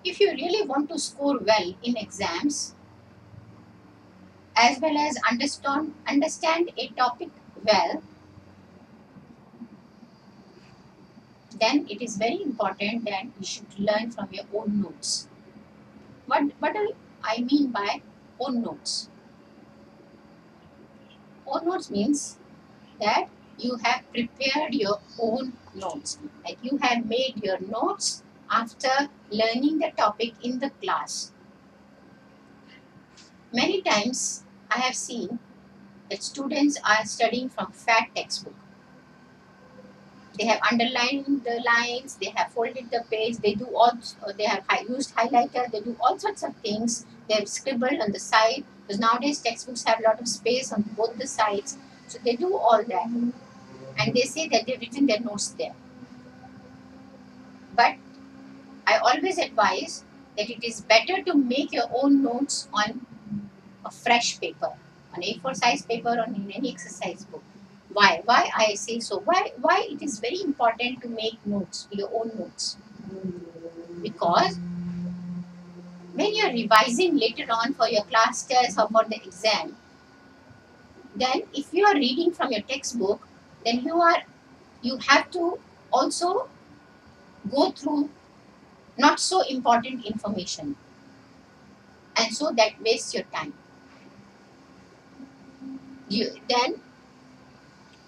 If you really want to score well in exams, as well as understand a topic well, then it is very important that you should learn from your own notes. What do I mean by own notes? Own notes means that you have prepared your own notes. Like you have made your notes after learning the topic in the class. Many times I have seen that students are studying from fat textbook. They have underlined the lines, they have folded the page, they have used highlighter, they do all sorts of things. They have scribbled on the side because nowadays textbooks have a lot of space on both the sides. So they do all that and they say that they've written their notes there. But I always advise that it is better to make your own notes on a fresh paper, on A4 size paper or in any exercise book. Why? Why I say so? Why it is very important to make notes, your own notes? Because when you are revising later on for your class test or for the exam, then if you are reading from your textbook, then you have to also go through not so important information, and so that wastes your time. Then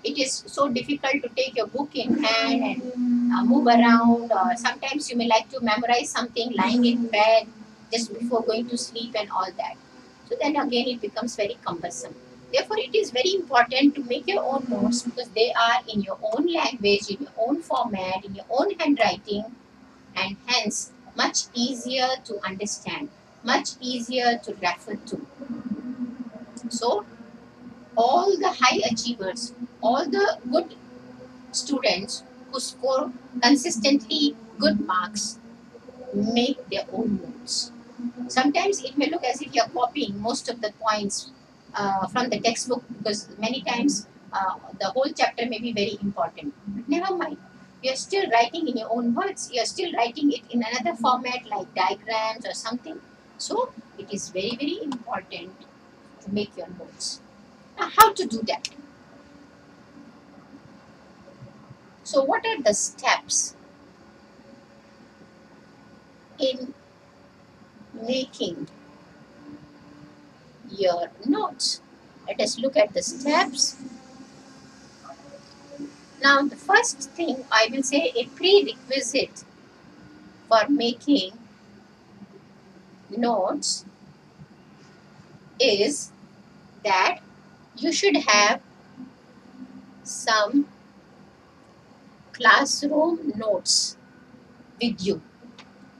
it is so difficult to take your book in hand and move around, or sometimes you may like to memorize something lying in bed just before going to sleep and all that. So then again it becomes very cumbersome. Therefore it is very important to make your own notes because they are in your own language, in your own format, in your own handwriting, and hence much easier to understand, much easier to refer to. So all the high achievers, all the good students who score consistently good marks make their own notes. Sometimes it may look as if you're copying most of the points from the textbook because many times the whole chapter may be very important. But never mind. You're still writing in your own words. You're still writing it in another format like diagrams or something. So it is very, very important to make your notes. Now, how to do that? So, what are the steps in making your notes? Let us look at the steps. Now, the first thing I will say, a prerequisite for making notes is that you should have some classroom notes with you,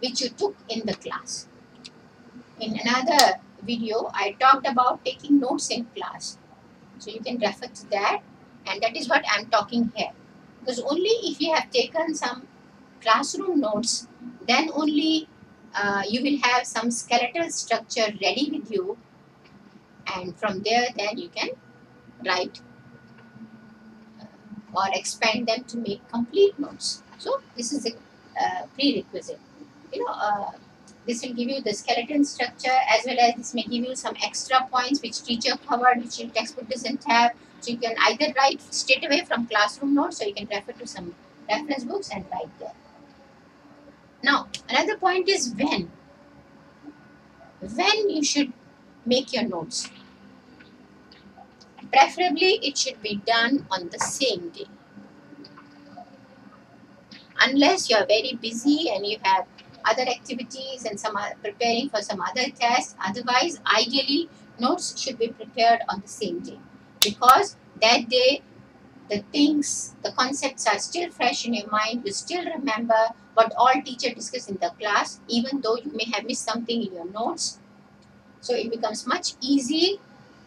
which you took in the class. In another video, I talked about taking notes in class. So you can refer to that, and that is what I am talking here. Because only if you have taken some classroom notes, then only you will have some skeletal structure ready with you, and from there then you can write or expand them to make complete notes. So this is a prerequisite. This will give you the skeleton structure, as well as this may give you some extra points which teacher covered, which your textbook doesn't have. So you can either write straight away from classroom notes, or you can refer to some reference books and write there. Now, another point is when. When you should make your notes. Preferably, it should be done on the same day. Unless you are very busy and you have other activities and preparing for some other tests. Otherwise, ideally, notes should be prepared on the same day, because that day the concepts are still fresh in your mind. You still remember what all teacher discussed in the class, even though you may have missed something in your notes. So it becomes much easy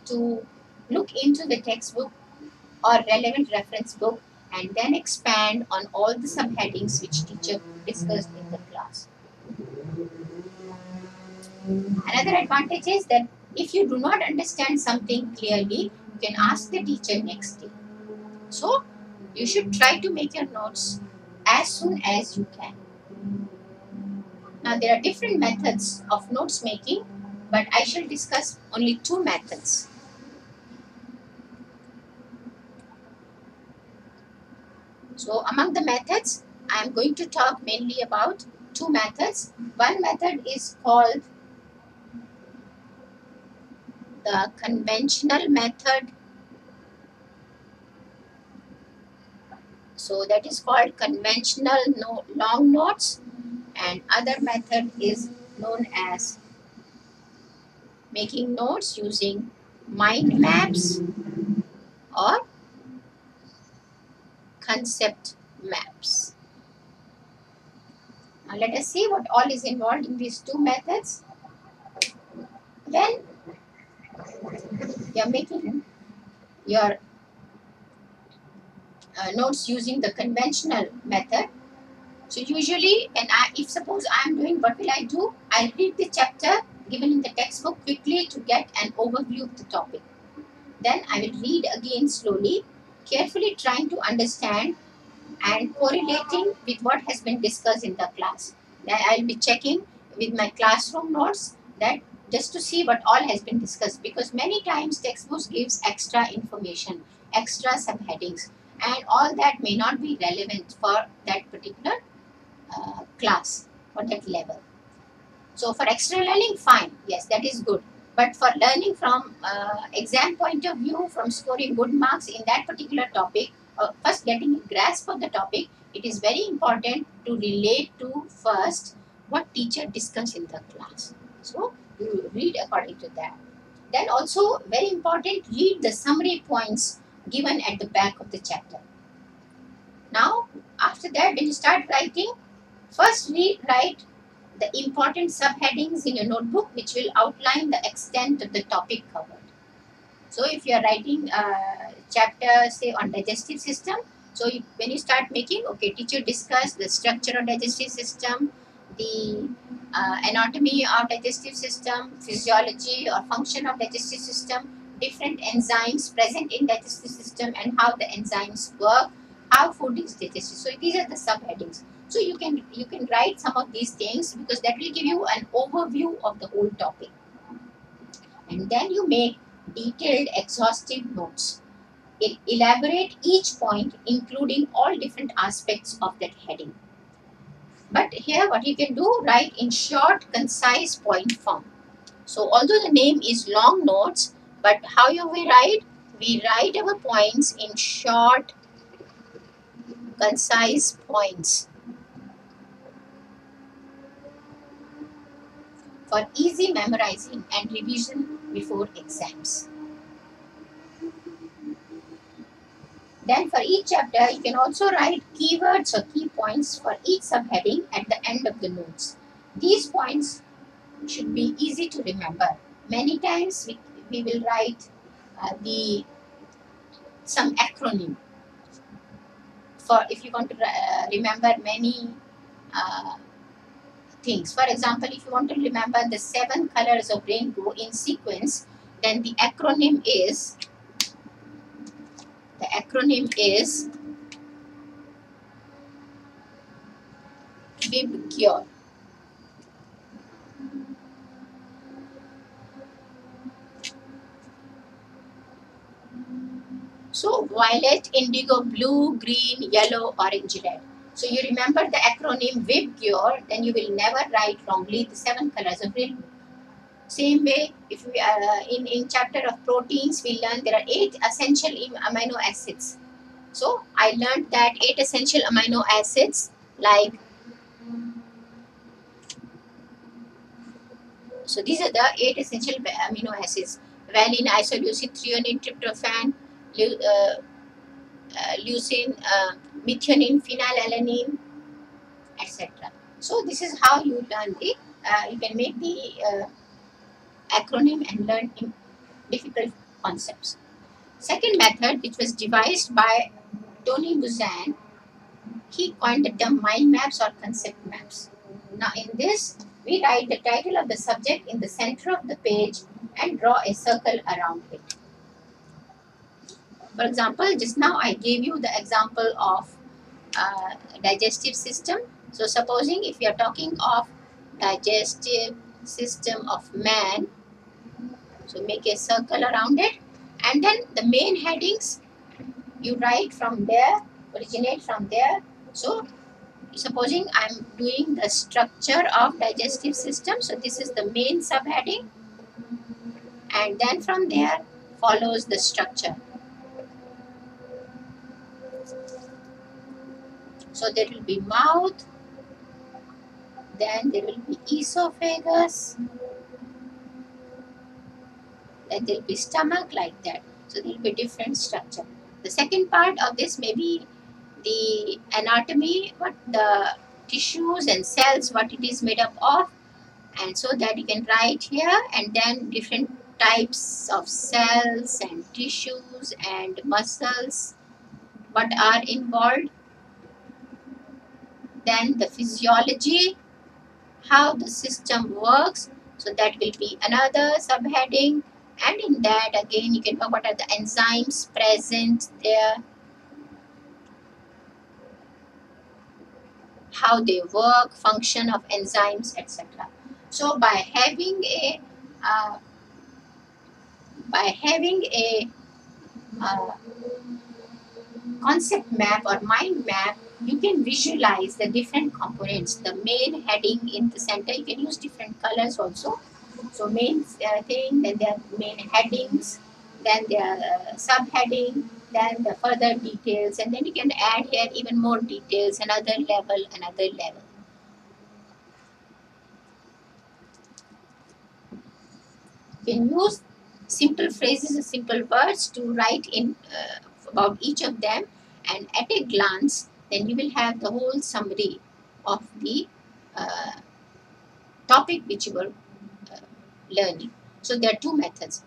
to look into the textbook or relevant reference book and then expand on all the subheadings which teacher discussed in the class. Another advantage is that if you do not understand something clearly, you can ask the teacher next day. So you should try to make your notes as soon as you can. Now there are different methods of notes making, but I shall discuss only two methods. So among the methods, I am going to talk mainly about two methods. One method is called the conventional method. So that is called conventional long notes, and other method is known as making notes using mind maps or concept maps. Now let us see what all is involved in these two methods. When you are making your notes using the conventional method, so usually if suppose I am doing, what will I do? I read the chapter given in the textbook quickly to get an overview of the topic. Then I will read again slowly, carefully trying to understand and correlating with what has been discussed in the class. Then I will be checking with my classroom notes that just to see what all has been discussed, because many times textbooks gives extra information, extra subheadings, and all that may not be relevant for that particular class or that level. So for extra learning, fine, yes, that is good. But for learning from exam point of view, from scoring good marks in that particular topic, first getting a grasp of the topic, it is very important to relate to first what teacher discussed in the class. So you read according to that. Then also very important, read the summary points given at the back of the chapter. Now after that, when you start writing, first write the important subheadings in your notebook, which will outline the extent of the topic covered. So if you are writing a chapter, say on digestive system, so when you start making, okay, teacher discussed the structure of digestive system, the anatomy of digestive system, physiology or function of digestive system, different enzymes present in digestive system and how the enzymes work, how food is digested. So these are the subheadings. So you can write some of these things, because that will give you an overview of the whole topic. And then you make detailed exhaustive notes. Elaborate each point, including all different aspects of that heading. But here what you can do, write in short, concise point form. So although the name is long notes, but how you we write? We write our points in short, concise points for easy memorizing and revision before exams. Then for each chapter, you can also write keywords or key points for each subheading at the end of the notes. These points should be easy to remember. Many times we will write some acronym for if you want to remember many things. For example, if you want to remember the 7 colors of rainbow in sequence, then the acronym is VIBGYOR. So violet, indigo, blue, green, yellow, orange, red. So you remember the acronym VIBGYOR, then you will never write wrongly the 7 colors of rainbow. Same way, if we in chapter of proteins, we learned there are 8 essential amino acids. So I learned that 8 essential amino acids like, so these are the 8 essential amino acids: valine, isoleucine, threonine, tryptophan, leucine, methionine, phenylalanine, etc. So this is how you learn the, you can make the acronym and learn difficult concepts. Second method, which was devised by Tony Buzan, he coined the term mind maps or concept maps. Now in this, we write the title of the subject in the center of the page and draw a circle around it. For example, just now I gave you the example of digestive system. So supposing if you are talking of digestive system of man. So make a circle around it, and then the main headings you write from there, originate from there. So supposing I'm doing the structure of digestive system, so this is the main subheading, and then from there follows the structure. So there will be mouth, then there will be esophagus, then there will be stomach, like that. So there will be different structure. The second part of this may be the anatomy, what the tissues and cells, what it is made up of, and so that you can write here, and then different types of cells and tissues and muscles, what are involved. Then the physiology, how the system works, so that will be another subheading, and in that again you can know what are the enzymes present there, how they work, function of enzymes, etc. So by having a uh, uh, concept map or mind map, you can visualize the different components. The main heading in the center, you can use different colors also. So main thing, then there are main headings, then there are subheading, then the further details, and then you can add here even more details, another level, another level. You can use simple phrases or simple words to write in about each of them, and at a glance then you will have the whole summary of the uh, topic which you were learning. So there are two methods.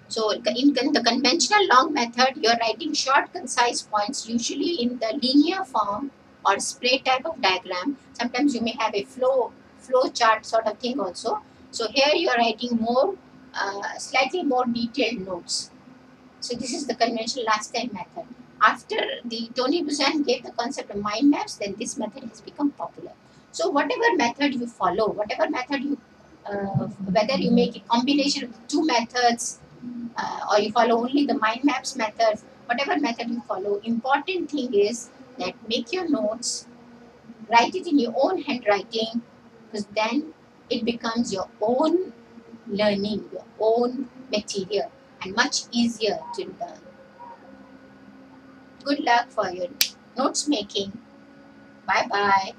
So in the conventional long method, you're writing short concise points, usually in the linear form or spray type of diagram. Sometimes you may have a flow chart sort of thing also. So here you're writing more slightly more detailed notes. So this is the conventional last time method. After the Tony Buzan gave the concept of mind maps, then this method has become popular. So whatever method you follow, whatever method you, whether you make a combination of two methods, or you follow only the mind maps method, whatever method you follow, important thing is that make your notes, write it in your own handwriting, because then it becomes your own learning, your own material, and much easier to learn. Good luck for your notes making. Bye bye.